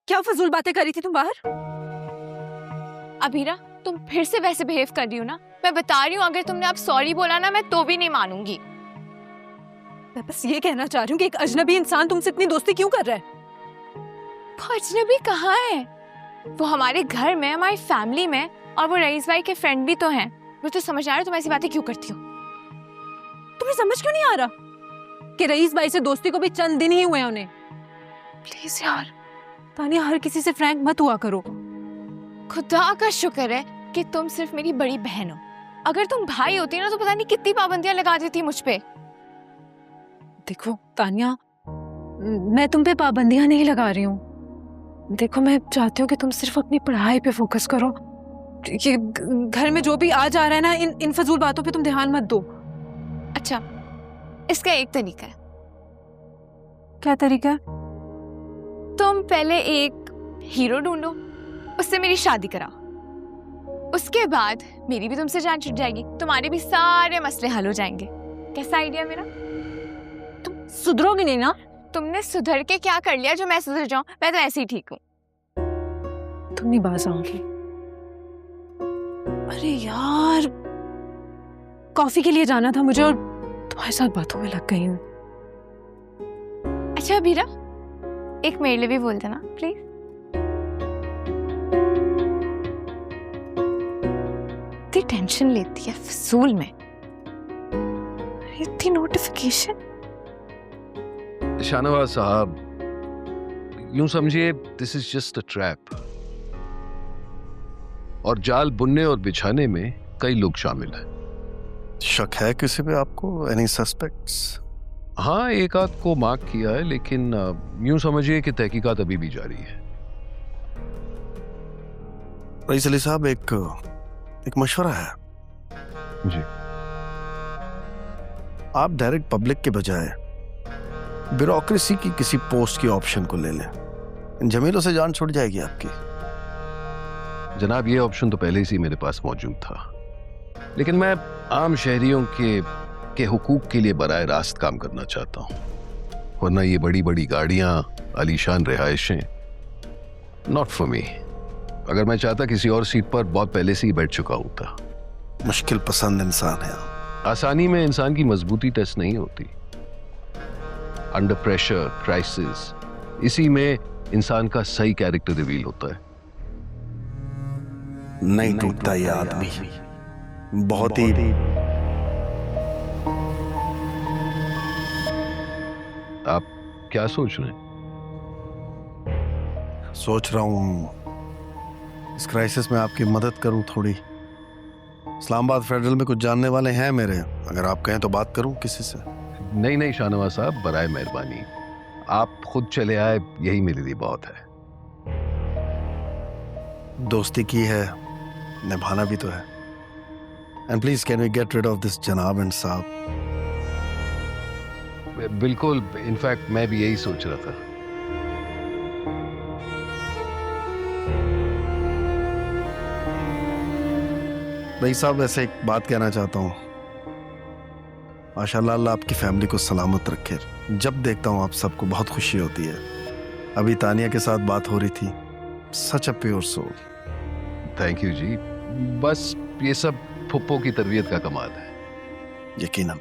क्या फजूल बातें करी थी तुम बाहर? अबीरा, तुम फिर से वैसे बिहेव कर रही हो ना। मैं बता रही हूँ, अगर तुमने अब सॉरी बोला ना, मैं तो भी नहीं मानूंगी। मैं बस ये कहना चाह रही हूँ कि एक अजनबी इंसान तुमसे इतनी दोस्ती क्यों कर रहा है? वो अजनबी कहाँ है? वो हमारे घर में, हमारी फैमिली में, और वो रईस भाई के फ्रेंड भी तो हैं। मुझे तो समझ आ रहा है तुम ऐसी बातें क्यों करती हो। तुम्हें समझ क्यों नहीं आ रहा कि रईस भाई से दोस्ती को भी चंद दिन ही हुए हैं उन्हें? प्लीज यार, तानिया, हर किसी से फ्रैंक मत हुआ करो। खुदा का शुक्र है कि तुम सिर्फ मेरी बड़ी बहन हो। अगर तुम भाई होती ना तो पता नहीं कितनी पाबंदियां लगा देती मुझ पे। देखो तानिया, मैं तुम पे पाबंदियां नहीं लगा रही हूँ। देखो, मैं चाहती हूँ कि तुम सिर्फ अपनी पढ़ाई पे फोकस करो। ये घर में जो भी आ जा रहा है ना, इन फजूल बातों पे तुम ध्यान मत दो। अच्छा, इसका एक तरीका है। क्या तरीका है? तुम पहले एक हीरो ढूंढो, उससे मेरी शादी कराओ। उसके बाद मेरी भी तुमसे जान छूट जाएगी, तुम्हारे भी सारे मसले हल हो जाएंगे। कैसा आइडिया मेरा? तुम सुधरोगी नहीं ना? तुमने सुधर के क्या कर लिया जो मैं सुधर जाऊं? मैं तो ऐसे ही ठीक हूँ। तुम नहीं बाज आओगी। अरे यार, कॉफी के लिए जाना था मुझे और तुम्हारे साथ बातों में लग गई हूँ। अच्छा बीरा, एक मेरे लिए भी बोल देना प्लीज। इतनी टेंशन लेती है फजूल में, इतनी नोटिफिकेशन। शाहनवाज साहब, यूं समझिए this is just a trap, और जाल बुनने और बिछाने में कई लोग शामिल हैं। शक है किसी पे आपको? Any suspects? हाँ, एक आध को मार्क किया है, लेकिन यूं समझिए कि तहकीकात अभी भी जारी है। रईस अली साहब, एक मशवरा है जी। आप डायरेक्ट पब्लिक के बजाय ब्यूरोक्रेसी की किसी पोस्ट की ऑप्शन को ले लें। इन जमीलों से जान छूट जाएगी आपकी। जनाब, ये ऑप्शन तो पहले से मेरे पास मौजूद था, लेकिन मैं आम शहरियों के हुकूक के लिए बराह रास्त काम करना चाहता हूँ। वरना ये बड़ी बड़ी गाड़ियां, आलीशान रिहायशें, नॉट फॉर मी। अगर मैं चाहता किसी और सीट पर बहुत पहले से ही बैठ चुका होता। मुश्किल पसंद इंसान है आप। आसानी में इंसान की मजबूती टेस्ट नहीं होती। अंडर प्रेशर, क्राइसिस, इसी में इंसान का सही कैरेक्टर रिवील होता है। नहीं टूटता ये आदमी, बहुत ही आप क्या सोच रहे हैं? सोच रहा हूं इस क्राइसिस में आपकी मदद करूं थोड़ी। इस्लामाबाद फेडरल में कुछ जानने वाले हैं मेरे, अगर आप कहें तो बात करूं किसी से। नहीं नहीं शाहनवाज साहब, बराए मेहरबानी आप खुद चले आए, यही मेरे लिए बहुत है। दोस्ती की है, निभाना भी तो है। And please can we get rid of this जनाब एंड साहब? बिल्कुल, इनफैक्ट मैं भी यही सोच रहा था। भाई साहब, वैसे एक बात कहना चाहता हूँ। माशाल्लाह, अल्लाह आपकी फैमिली को सलामत रखे। जब देखता हूँ आप सबको बहुत खुशी होती है। अभी तानिया के साथ बात हो रही थी, such a pure soul. Thank you ji. बस ये सब फुप्पो की तरबियत का कमाल है। यकीनन।